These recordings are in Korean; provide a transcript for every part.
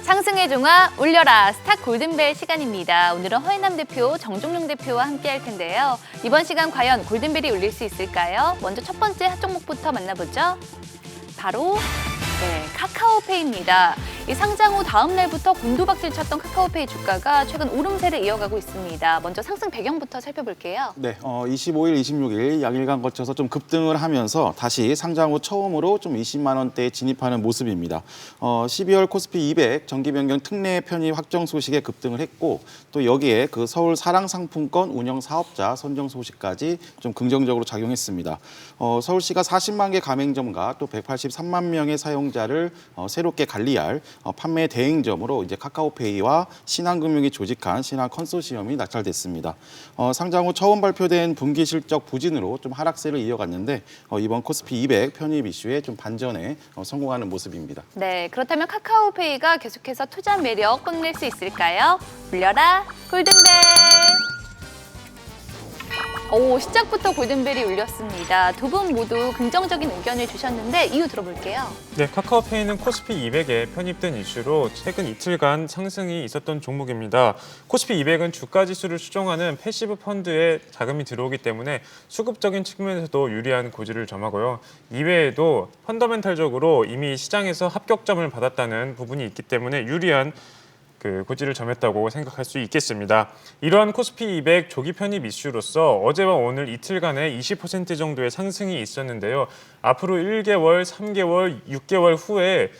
상승의 종아 울려라 스타 골든벨 시간입니다. 오늘은 허인남 대표, 정종용 대표와 함께 할 텐데요. 이번 시간 과연 골든벨이 울릴 수 있을까요? 먼저 첫 번째 종목부터 만나보죠. 바로 카카오페이입니다. 이 상장 후 다음 날부터 곤두박질 쳤던 카카오페이 주가가 최근 오름세를 이어가고 있습니다. 먼저 상승 배경부터 살펴볼게요. 네, 25일, 26일 양일간 거쳐서 좀 급등을 하면서 다시 상장 후 처음으로 좀 20만 원대에 진입하는 모습입니다. 12월 코스피 200 정기 변경 특례 편입 확정 소식에 급등을 했고 또 여기에 그 서울 사랑상품권 운영 사업자 선정 소식까지 좀 긍정적으로 작용했습니다. 서울시가 40만 개 가맹점과 또 183만 명의 사용자를 새롭게 관리할 판매 대행점으로 이제 카카오페이와 신한금융이 조직한 신한 컨소시엄이 낙찰됐습니다. 상장 후 처음 발표된 분기 실적 부진으로 좀 하락세를 이어갔는데 이번 코스피 200 편입 이슈에 좀 반전에 성공하는 모습입니다. 네, 그렇다면 카카오페이가 계속해서 투자 매력 뽐낼 수 있을까요? 울려라 골든벨! 시작부터 골든벨이 울렸습니다. 두 분 모두 긍정적인 의견을 주셨는데 이유 들어볼게요. 네, 카카오페이는 코스피 200에 편입된 이슈로 최근 이틀간 상승이 있었던 종목입니다. 코스피 200은 주가 지수를 추종하는 패시브 펀드에 자금이 들어오기 때문에 수급적인 측면에서도 유리한 고지를 점하고요. 이외에도 펀더멘탈적으로 이미 시장에서 합격점을 받았다는 부분이 있기 때문에 유리한 고지를 점했다고 생각할 수 있겠습니다. 이러한 코스피 200 조기 편입 이슈로서 어제와 오늘 이틀간의 20% 정도의 상승이 있었는데요. 앞으로 1개월, 3개월, 6개월 후에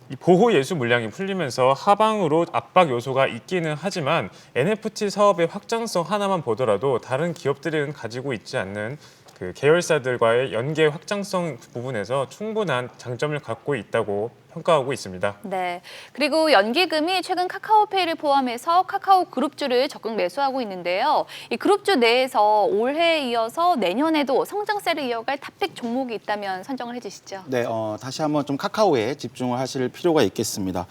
이 보호 예수 물량이 풀리면서 하방으로 압박 요소가 있기는 하지만 NFT 사업의 확장성 하나만 보더라도 다른 기업들은 가지고 있지 않는 계열사들과의 연계 확장성 부분에서 충분한 장점을 갖고 있다고 평가하고 있습니다. 네, 그리고 연기금이 최근 카카오페이를 포함해서 카카오 그룹주를 적극 매수하고 있는데요. 이 그룹주 내에서 올해에 이어서 내년에도 성장세를 이어갈 탑픽 종목이 있다면 선정을 해주시죠. 네, 다시 한번 좀 카카오에 집중을 하실 필요가 있겠습니다.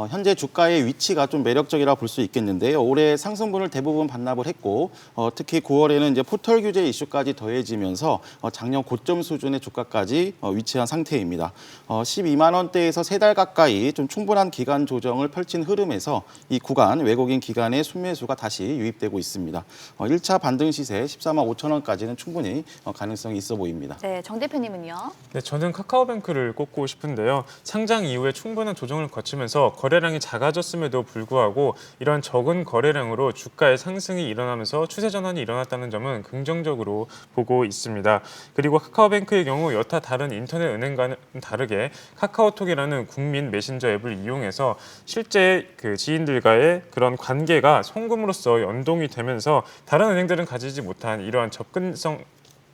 현재 주가의 위치가 좀 매력적이라 볼 수 있겠는데요. 올해 상승분을 대부분 반납을 했고 특히 9월에는 이제 포털 규제 이슈까지 더해지면서 작년 고점 수준의 주가까지 위치한 상태입니다. 12만 원대에서 3달 가까이 좀 충분한 기간 조정을 펼친 흐름에서 이 구간 외국인 기관의 순매수가 다시 유입되고 있습니다. 1차 반등 시세 14만 5천 원까지는 충분히 가능성이 있어 보입니다. 네, 정 대표님은요? 네, 저는 카카오뱅크를 꼽고 싶은데요. 상장 이후에 충분한 조정을 거치면서 거래량이 작아졌음에도 불구하고 이런 적은 거래량으로 주가의 상승이 일어나면서 추세 전환이 일어났다는 점은 긍정적으로 보고 있습니다. 그리고 카카오뱅크의 경우 여타 다른 인터넷 은행과는 다르게 카카오톡이라는 국민 메신저 앱을 이용해서 실제 지인들과의 그런 관계가 송금으로써 연동이 되면서 다른 은행들은 가지지 못한 이러한 접근성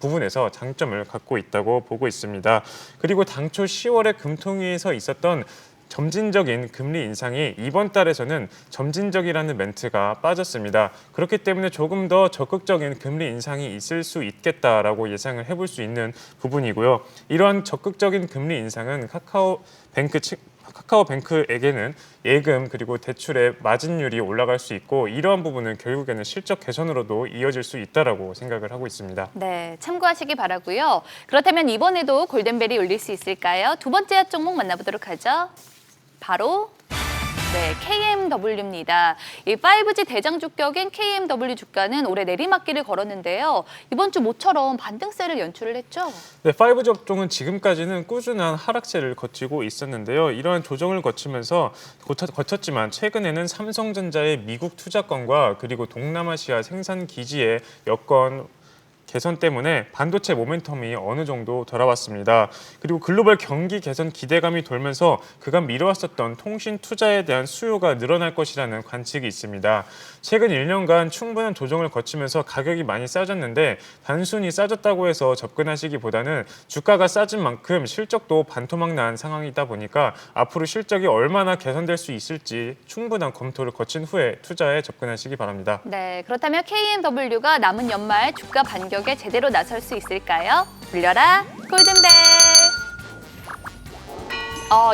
부분에서 장점을 갖고 있다고 보고 있습니다. 그리고 당초 10월에 금통위에서 있었던 점진적인 금리 인상이 이번 달에서는 점진적이라는 멘트가 빠졌습니다. 그렇기 때문에 조금 더 적극적인 금리 인상이 있을 수 있겠다라고 예상을 해볼 수 있는 부분이고요. 이러한 적극적인 금리 인상은 카카오뱅크에게는 예금 그리고 대출의 마진율이 올라갈 수 있고 이러한 부분은 결국에는 실적 개선으로도 이어질 수 있다라고 생각을 하고 있습니다. 네, 참고하시기 바라고요. 그렇다면 이번에도 골든벨이 울릴 수 있을까요? 두 번째 종목 만나보도록 하죠. 바로 KMW입니다. 이 5G 대장주격인 KMW 주가는 올해 내리막길을 걸었는데요. 이번 주 모처럼 반등세를 연출을 했죠. 네, 5G 업종은 지금까지는 꾸준한 하락세를 거치고 있었는데요. 이러한 조정을 거쳤지만 최근에는 삼성전자의 미국 투자권과 그리고 동남아시아 생산 기지의 여건 개선 때문에 반도체 모멘텀이 어느 정도 돌아왔습니다. 그리고 글로벌 경기 개선 기대감이 돌면서 그간 미뤄왔었던 통신 투자에 대한 수요가 늘어날 것이라는 관측이 있습니다. 최근 1년간 충분한 조정을 거치면서 가격이 많이 싸졌는데 단순히 싸졌다고 해서 접근하시기보다는 주가가 싸진 만큼 실적도 반토막 난 상황이다 보니까 앞으로 실적이 얼마나 개선될 수 있을지 충분한 검토를 거친 후에 투자에 접근하시기 바랍니다. 네, 그렇다면 KMW가 남은 연말 주가 반격에 제대로 나설 수 있을까요? 울려라 골든벨!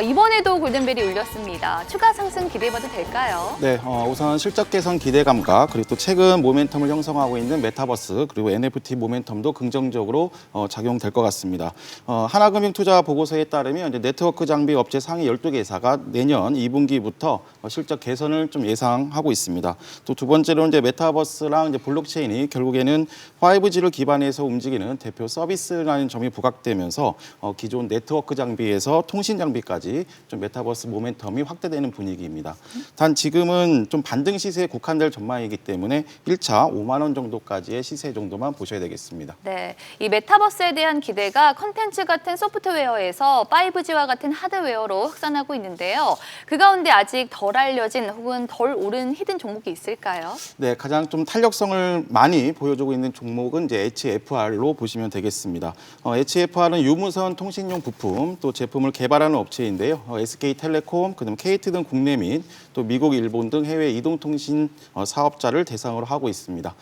이번에도 골든벨이 울렸습니다. 추가 상승 기대해봐도 될까요? 네, 우선 실적 개선 기대감과 그리고 또 최근 모멘텀을 형성하고 있는 메타버스 그리고 NFT 모멘텀도 긍정적으로 작용될 것 같습니다. 하나금융투자 보고서에 따르면 이제 네트워크 장비 업체 상위 12개사가 내년 2분기부터 실적 개선을 좀 예상하고 있습니다. 또 두 번째로 이제 메타버스랑 이제 블록체인이 결국에는 5G를 기반해서 움직이는 대표 서비스라는 점이 부각되면서 기존 네트워크 장비에서 통신 장비까지 좀 메타버스 모멘텀이 확대되는 분위기입니다. 단 지금은 좀 반등 시세에 국한될 전망이기 때문에 1차 5만 원 정도까지의 시세 정도만 보셔야 되겠습니다. 네, 이 메타버스에 대한 기대가 컨텐츠 같은 소프트웨어에서 5G와 같은 하드웨어로 확산하고 있는데요. 그 가운데 아직 덜 알려진 혹은 덜 오른 히든 종목이 있을까요? 네, 가장 좀 탄력성을 많이 보여주고 있는 종목은 이제 HFR로 보시면 되겠습니다. HFR은 유무선 통신용 부품 또 제품을 개발하는 업체인데요. SK텔레콤, 그다음 KT 등 국내 및 또 미국, 일본 등 해외 이동통신 사업자를 대상으로 하고 있습니다.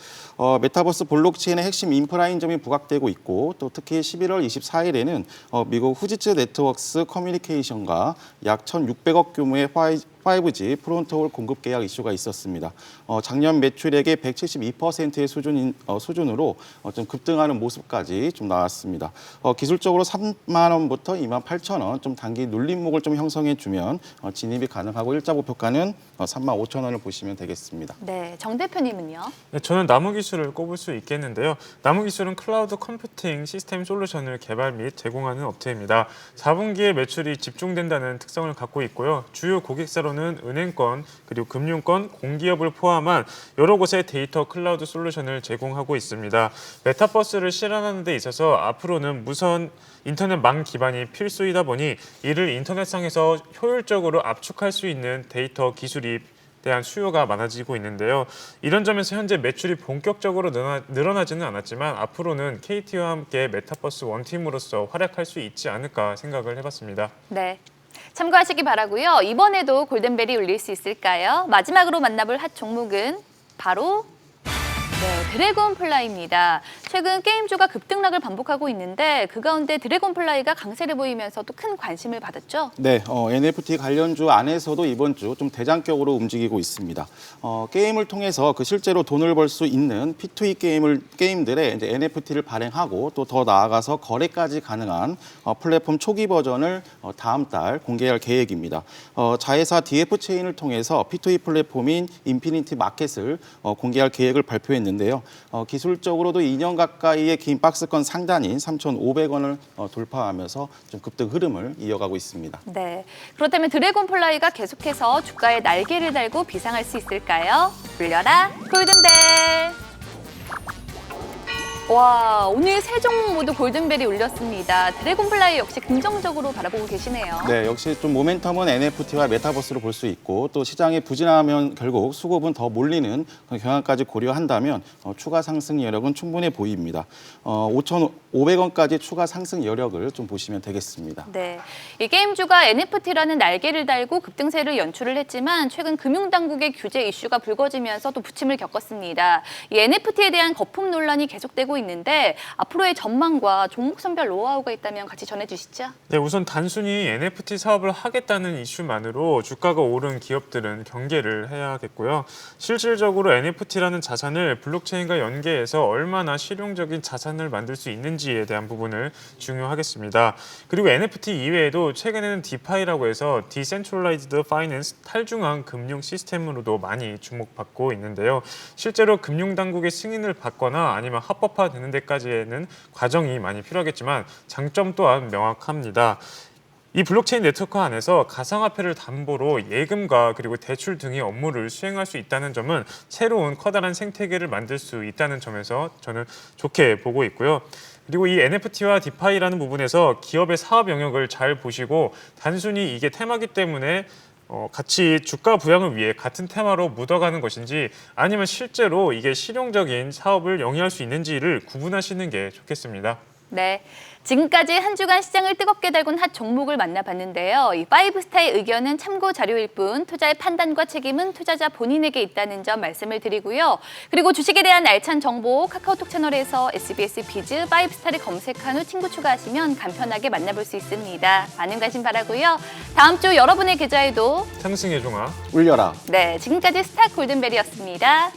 메타버스 블록체인의 핵심 인프라인 점이 부각되고 있고 또 특히 11월 24일에는 미국 후지츠 네트워크스 커뮤니케이션과 약 1,600억 규모의 5G 프론트홀 공급 계약 이슈가 있었습니다. 작년 매출액의 172%의 수준으로 좀 급등하는 모습까지 좀 나왔습니다. 기술적으로 3만 원부터 2만 8천 원 좀 단기 눌림목을 좀 형성해 주면 진입이 가능하고 일자 목표가는 3만 5천 원을 보시면 되겠습니다. 네, 정 대표님은요? 네, 저는 나무기술을 꼽을 수 있겠는데요. 나무기술은 클라우드 컴퓨팅 시스템 솔루션을 개발 및 제공하는 업체입니다. 4분기에 매출이 집중된다는 특성을 갖고 있고요. 주요 고객사로는 은행권, 그리고 금융권, 공기업을 포함한 여러 곳의 데이터 클라우드 솔루션을 제공하고 있습니다. 메타버스를 실현하는 데 있어서 앞으로는 무선 인터넷망 기반이 필수이다 보니 이를 인터넷상에서 효율적으로 압축할 수 있는 데이터 기술이 대한 수요가 많아지고 있는데요. 이런 점에서 현재 매출이 본격적으로 늘어나지는 않았지만 앞으로는 KT와 함께 메타버스 원팀으로서 활약할 수 있지 않을까 생각을 해봤습니다. 네. 참고하시기 바라고요. 이번에도 골든벨이 울릴 수 있을까요? 마지막으로 만나볼 핫 종목은 바로 드래곤플라이입니다. 최근 게임주가 급등락을 반복하고 있는데 그 가운데 드래곤플라이가 강세를 보이면서 또 큰 관심을 받았죠. 네, NFT 관련주 안에서도 이번 주 좀 대장격으로 움직이고 있습니다. 게임을 통해서 그 실제로 돈을 벌 수 있는 P2E 게임들의 이제 NFT를 발행하고 또 더 나아가서 거래까지 가능한 플랫폼 초기 버전을 다음 달 공개할 계획입니다. 자회사 DF 체인을 통해서 P2E 플랫폼인 인피니티 마켓을 공개할 계획을 발표했는데요. 기술적으로도 2년 가까이의 긴 박스권 상단인 3,500원을 돌파하면서 좀 급등 흐름을 이어가고 있습니다. 네, 그렇다면 드래곤플라이가 계속해서 주가에 날개를 달고 비상할 수 있을까요? 울려라 골든벨! 와, 오늘 세 종목 모두 골든벨이 울렸습니다. 드래곤플라이 역시 긍정적으로 바라보고 계시네요. 네, 역시 좀 모멘텀은 NFT와 메타버스로 볼 수 있고 또 시장이 부진하면 결국 수급은 더 몰리는 경향까지 고려한다면 추가 상승 여력은 충분해 보입니다. 5,500원까지 추가 상승 여력을 좀 보시면 되겠습니다. 네, 이 게임주가 NFT라는 날개를 달고 급등세를 연출을 했지만 최근 금융당국의 규제 이슈가 불거지면서 또 부침을 겪었습니다. 이 NFT에 대한 거품 논란이 계속되고 있는데 앞으로의 전망과 종목 선별 노하우가 있다면 같이 전해주시죠. 네, 우선 단순히 NFT 사업을 하겠다는 이슈만으로 주가가 오른 기업들은 경계를 해야겠고요. 실질적으로 NFT라는 자산을 블록체인과 연계해서 얼마나 실용적인 자산을 만들 수 있는지에 대한 부분을 중요하겠습니다. 그리고 NFT 이외에도 최근에는 디파이라고 해서 Decentralized Finance 탈중앙 금융 시스템으로도 많이 주목받고 있는데요. 실제로 금융당국의 승인을 받거나 아니면 합법화되는 데까지는 과정이 많이 필요하겠지만 장점 또한 명확합니다. 이 블록체인 네트워크 안에서 가상화폐를 담보로 예금과 그리고 대출 등의 업무를 수행할 수 있다는 점은 새로운 커다란 생태계를 만들 수 있다는 점에서 저는 좋게 보고 있고요. 그리고 이 NFT와 디파이라는 부분에서 기업의 사업 영역을 잘 보시고 단순히 이게 테마기 때문에 같이 주가 부양을 위해 같은 테마로 묻어가는 것인지 아니면 실제로 이게 실용적인 사업을 영위할 수 있는지를 구분하시는 게 좋겠습니다. 네, 지금까지 한 주간 시장을 뜨겁게 달군 핫 종목을 만나봤는데요. 이 5스타의 의견은 참고 자료일 뿐 투자의 판단과 책임은 투자자 본인에게 있다는 점 말씀을 드리고요. 그리고 주식에 대한 알찬 정보 카카오톡 채널에서 SBS 비즈 5스타를 검색한 후 친구 추가하시면 간편하게 만나볼 수 있습니다. 많은 관심 바라고요. 다음 주 여러분의 계좌에도 상승의 종아 울려라. 네, 지금까지 스타 골든벨이었습니다.